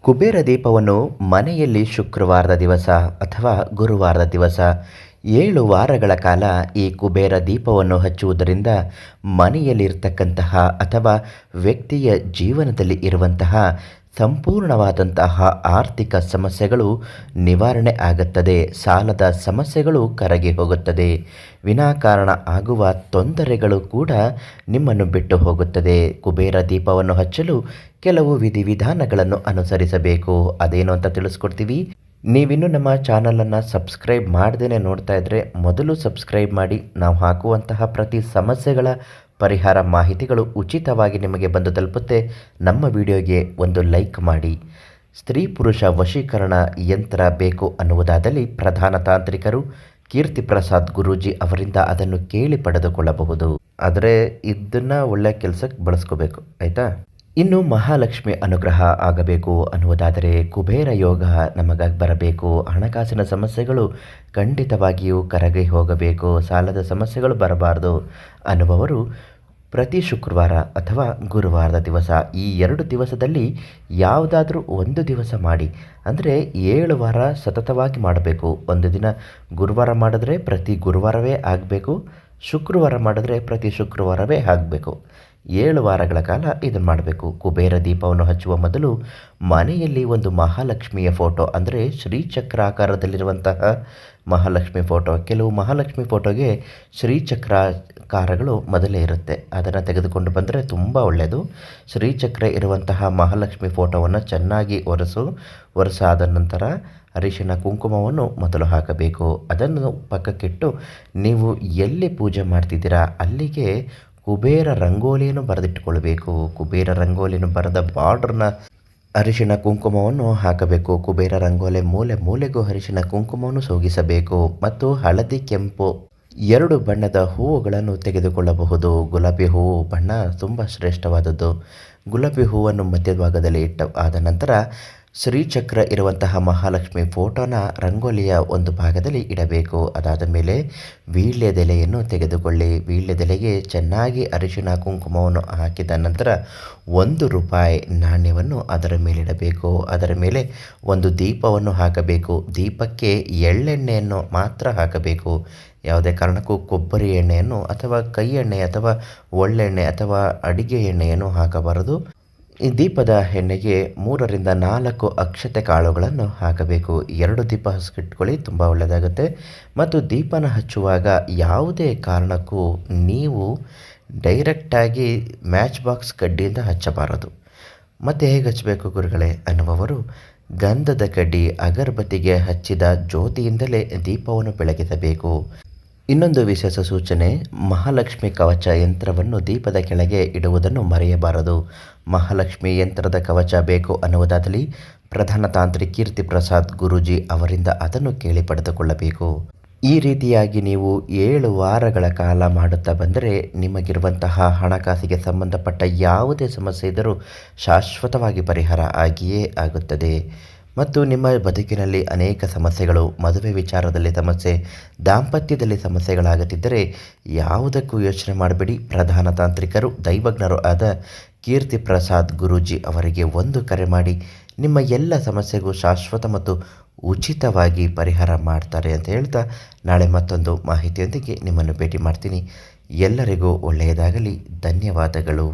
ಕುಬೇರ ದೀಪವನ್ನು ಮನೆಯಲ್ಲಿ ಶುಕ್ರವಾರದ ದಿವಸ ಅಥವಾ ಗುರುವಾರದ ದಿವಸ 7 ವಾರಗಳ ಕಾಲ ಈ ಕುಬೇರ ದೀಪವನ್ನು ಹಚ್ಚುವುದರಿಂದ ಮನೆಯಲ್ಲಿರ್ತಕ್ಕಂತಹ ಅಥವಾ ವ್ಯಕ್ತಿಯ ಜೀವನದಲ್ಲಿ ಇರುವಂತಹ ಸಂಪೂರ್ಣವಾದಂತಹ ಆರ್ಥಿಕ ಸಮಸ್ಯೆಗಳು ನಿವಾರಣೆ ಆಗುತ್ತದೆ. ಸಾಲದ ಸಮಸ್ಯೆಗಳು ಕರಗಿ ಹೋಗುತ್ತದೆ. ವಿನಾಕಾರಣ ಆಗುವ ತೊಂದರೆಗಳು ಕೂಡ ನಿಮ್ಮನ್ನು ಬಿಟ್ಟು ಹೋಗುತ್ತದೆ. ಕುಬೇರ ದೀಪವನ್ನು ಹಚ್ಚಲು ಕೆಲವು ವಿಧಿವಿಧಾನಗಳನ್ನು ಅನುಸರಿಸಬೇಕು. ಅದೇನು ಅಂತ ತಿಳಿಸ್ಕೊಡ್ತೀವಿ. ನೀವಿನ್ನೂ ನಮ್ಮ ಚಾನಲನ್ನು ಸಬ್ಸ್ಕ್ರೈಬ್ ಮಾಡ್ದೇ ನೋಡ್ತಾ ಇದ್ದರೆ ಮೊದಲು ಸಬ್ಸ್ಕ್ರೈಬ್ ಮಾಡಿ. ನಾವು ಹಾಕುವಂತಹ ಪ್ರತಿ ಸಮಸ್ಯೆಗಳ ಪರಿಹಾರ ಮಾಹಿತಿಗಳು ಉಚಿತವಾಗಿ ನಿಮಗೆ ಬಂದು ತಲುಪುತ್ತೆ. ನಮ್ಮ ವಿಡಿಯೋಗೆ ಒಂದು ಲೈಕ್ ಮಾಡಿ. ಸ್ತ್ರೀ ಪುರುಷ ವಶೀಕರಣ ಯಂತ್ರ ಬೇಕು ಅನ್ನುವುದಾದಲ್ಲಿ ಪ್ರಧಾನ ತಾಂತ್ರಿಕರು ಕೀರ್ತಿ ಪ್ರಸಾದ್ ಗುರೂಜಿ ಅವರಿಂದ ಅದನ್ನು ಕೇಳಿ ಪಡೆದುಕೊಳ್ಳಬಹುದು. ಆದರೆ ಇದನ್ನು ಒಳ್ಳೆಯ ಕೆಲಸಕ್ಕೆ ಬಳಸ್ಕೋಬೇಕು, ಆಯಿತಾ. ಇನ್ನು ಮಹಾಲಕ್ಷ್ಮಿ ಅನುಗ್ರಹ ಆಗಬೇಕು ಅನ್ನುವುದಾದರೆ ಕುಬೇರ ಯೋಗ ನಮಗಾಗಿ ಬರಬೇಕು. ಹಣಕಾಸಿನ ಸಮಸ್ಯೆಗಳು ಖಂಡಿತವಾಗಿಯೂ ಕರಗಿ ಹೋಗಬೇಕು. ಸಾಲದ ಸಮಸ್ಯೆಗಳು ಬರಬಾರದು ಅನ್ನುವವರು ಪ್ರತಿ ಶುಕ್ರವಾರ ಅಥವಾ ಗುರುವಾರದ ದಿವಸ ಈ 2 ದಿವಸದಲ್ಲಿ ಯಾವುದಾದ್ರೂ ಒಂದು ದಿವಸ ಮಾಡಿ. ಅಂದರೆ 7 ವಾರ ಸತತವಾಗಿ ಮಾಡಬೇಕು. ಒಂದು ದಿನ ಗುರುವಾರ ಮಾಡಿದ್ರೆ ಪ್ರತಿ ಗುರುವಾರವೇ ಆಗಬೇಕು. ಶುಕ್ರವಾರ ಮಾಡಿದ್ರೆ ಪ್ರತಿ ಶುಕ್ರವಾರವೇ ಆಗಬೇಕು. 7 ವಾರಗಳ ಕಾಲ ಇದನ್ನು ಮಾಡಬೇಕು. ಕುಬೇರ ದೀಪವನ್ನು ಹಚ್ಚುವ ಮೊದಲು ಮನೆಯಲ್ಲಿ ಒಂದು ಮಹಾಲಕ್ಷ್ಮಿಯ ಫೋಟೋ, ಅಂದರೆ ಶ್ರೀಚಕ್ರಾಕಾರದಲ್ಲಿರುವಂತಹ ಮಹಾಲಕ್ಷ್ಮಿ ಫೋಟೋ, ಕೆಲವು ಮಹಾಲಕ್ಷ್ಮಿ ಫೋಟೋಗೆ ಶ್ರೀಚಕ್ರಾಕಾರಗಳು ಮೊದಲೇ ಇರುತ್ತೆ, ಅದನ್ನು ತೆಗೆದುಕೊಂಡು ಬಂದರೆ ತುಂಬ ಒಳ್ಳೆಯದು. ಶ್ರೀಚಕ್ರ ಇರುವಂತಹ ಮಹಾಲಕ್ಷ್ಮಿ ಫೋಟೋವನ್ನು ಚೆನ್ನಾಗಿ ಒರೆಸಾದ ನಂತರ ಅರಿಶಿನ ಕುಂಕುಮವನ್ನು ಮೊದಲು ಹಾಕಬೇಕು. ಅದನ್ನು ಪಕ್ಕಕ್ಕಿಟ್ಟು ನೀವು ಎಲ್ಲಿ ಪೂಜೆ ಮಾಡ್ತಿದ್ದೀರಾ ಅಲ್ಲಿಗೆ ಕುಬೇರ ರಂಗೋಲಿಯನ್ನು ಬರೆದಿಟ್ಟುಕೊಳ್ಬೇಕು. ಕುಬೇರ ರಂಗೋಲಿಯನ್ನು ಬರೆದ ಬಾರ್ಡ್ರನ್ನ ಅರಿಶಿನ ಕುಂಕುಮವನ್ನು ಹಾಕಬೇಕು. ಕುಬೇರ ರಂಗೋಲಿ ಮೂಲೆ ಮೂಲೆಗೂ ಅರಿಶಿನ ಕುಂಕುಮವನ್ನು ಸೋಗಿಸಬೇಕು. ಮತ್ತು ಹಳದಿ ಕೆಂಪು 2 ಬಣ್ಣದ ಹೂವುಗಳನ್ನು ತೆಗೆದುಕೊಳ್ಳಬಹುದು. ಗುಲಾಬಿ ಹೂವು ಬಣ್ಣ ತುಂಬ ಶ್ರೇಷ್ಠವಾದದ್ದು. ಗುಲಾಬಿ ಹೂವನ್ನು ಮಧ್ಯಭಾಗದಲ್ಲಿ ಆದ ನಂತರ ಶ್ರೀಚಕ್ರ ಇರುವಂತಹ ಮಹಾಲಕ್ಷ್ಮಿ ಫೋಟೋನ ರಂಗೋಲಿಯ ಒಂದು ಭಾಗದಲ್ಲಿ ಇಡಬೇಕು. ಅದಾದ ಮೇಲೆ ವೀಳ್ಯದೆಲೆಯನ್ನು ತೆಗೆದುಕೊಳ್ಳಿ. ವೀಳ್ಯದೆಲೆಗೆ ಚೆನ್ನಾಗಿ ಅರಿಶಿನ ಕುಂಕುಮವನ್ನು ಹಾಕಿದ ನಂತರ 1 ರೂಪಾಯಿ ನಾಣ್ಯವನ್ನು ಅದರ ಮೇಲಿಡಬೇಕು. ಅದರ ಮೇಲೆ ಒಂದು ದೀಪವನ್ನು ಹಾಕಬೇಕು. ದೀಪಕ್ಕೆ ಎಳ್ಳೆಣ್ಣೆಯನ್ನು ಮಾತ್ರ ಹಾಕಬೇಕು. ಯಾವುದೇ ಕಾರಣಕ್ಕೂ ಕೊಬ್ಬರಿ ಎಣ್ಣೆಯನ್ನು ಅಥವಾ ಕೈ ಎಣ್ಣೆ ಅಥವಾ ಒಳ್ಳೆಣ್ಣೆ ಅಥವಾ ಅಡಿಗೆ ಎಣ್ಣೆಯನ್ನು ಹಾಕಬಾರದು. ಈ ದೀಪದ ಎಣ್ಣೆಗೆ 3 ರಿಂದ 4 ಅಕ್ಷತೆ ಕಾಳುಗಳನ್ನು ಹಾಕಬೇಕು. 2 ದೀಪ ಹಚ್ಚಿಟ್ಕೊಳ್ಳಿ, ತುಂಬ ಒಳ್ಳೆಯದಾಗುತ್ತೆ. ಮತ್ತು ದೀಪನ ಹಚ್ಚುವಾಗ ಯಾವುದೇ ಕಾರಣಕ್ಕೂ ನೀವು ಡೈರೆಕ್ಟಾಗಿ ಮ್ಯಾಚ್ ಬಾಕ್ಸ್ ಕಡ್ಡಿಯಿಂದ ಹಚ್ಚಬಾರದು. ಮತ್ತು ಹೇಗೆ ಹಚ್ಚಬೇಕು ಗುರುಗಳೇ ಅನ್ನುವವರು ಗಂಧದ ಕಡ್ಡಿ ಅಗರಬತ್ತಿಗೆ ಹಚ್ಚಿದ ಜ್ಯೋತಿಯಿಂದಲೇ ದೀಪವನ್ನು ಬೆಳಗಿಸಬೇಕು. ಇನ್ನೊಂದು ವಿಶೇಷ ಸೂಚನೆ, ಮಹಾಲಕ್ಷ್ಮಿ ಕವಚ ಯಂತ್ರವನ್ನು ದೀಪದ ಕೆಳಗೆ ಇಡುವುದನ್ನು ಮರೆಯಬಾರದು. ಮಹಾಲಕ್ಷ್ಮಿ ಯಂತ್ರದ ಕವಚ ಬೇಕು ಅನ್ನುವುದಾದಲ್ಲಿ ಪ್ರಧಾನ ತಾಂತ್ರಿಕ ಕೀರ್ತಿ ಪ್ರಸಾದ್ ಗುರೂಜಿ ಅವರಿಂದ ಅದನ್ನು ಕೇಳಿ ಪಡೆದುಕೊಳ್ಳಬೇಕು. ಈ ರೀತಿಯಾಗಿ ನೀವು 7 ವಾರಗಳ ಕಾಲ ಮಾಡುತ್ತಾ ಬಂದರೆ ನಿಮಗಿರುವಂತಹ ಹಣಕಾಸಿಗೆ ಸಂಬಂಧಪಟ್ಟ ಯಾವುದೇ ಸಮಸ್ಯೆ ಇದ್ದರೂ ಶಾಶ್ವತವಾಗಿ ಪರಿಹಾರ ಆಗಿಯೇ ಆಗುತ್ತದೆ. ಮತ್ತು ನಿಮ್ಮ ಬದುಕಿನಲ್ಲಿ ಅನೇಕ ಸಮಸ್ಯೆಗಳು, ಮದುವೆ ವಿಚಾರದಲ್ಲಿ ಸಮಸ್ಯೆ, ದಾಂಪತ್ಯದಲ್ಲಿ ಸಮಸ್ಯೆಗಳಾಗುತ್ತಿದ್ದರೆ ಯಾವುದಕ್ಕೂ ಯೋಚನೆ ಮಾಡಬೇಡಿ. ಪ್ರಧಾನ ತಾಂತ್ರಿಕರು ದೈವಜ್ಞರು ಆದ ಕೀರ್ತಿ ಪ್ರಸಾದ್ ಗುರೂಜಿ ಅವರಿಗೆ ಒಂದು ಕರೆ ಮಾಡಿ ನಿಮ್ಮ ಎಲ್ಲ ಸಮಸ್ಯೆಗೂ ಶಾಶ್ವತ ಮತ್ತು ಉಚಿತವಾಗಿ ಪರಿಹಾರ ಮಾಡ್ತಾರೆ ಅಂತ ಹೇಳ್ತಾ ನಾಳೆ ಮತ್ತೊಂದು ಮಾಹಿತಿಯೊಂದಿಗೆ ನಿಮ್ಮನ್ನು ಭೇಟಿ ಮಾಡ್ತೀನಿ. ಎಲ್ಲರಿಗೂ ಒಳ್ಳೆಯದಾಗಲಿ. ಧನ್ಯವಾದಗಳು.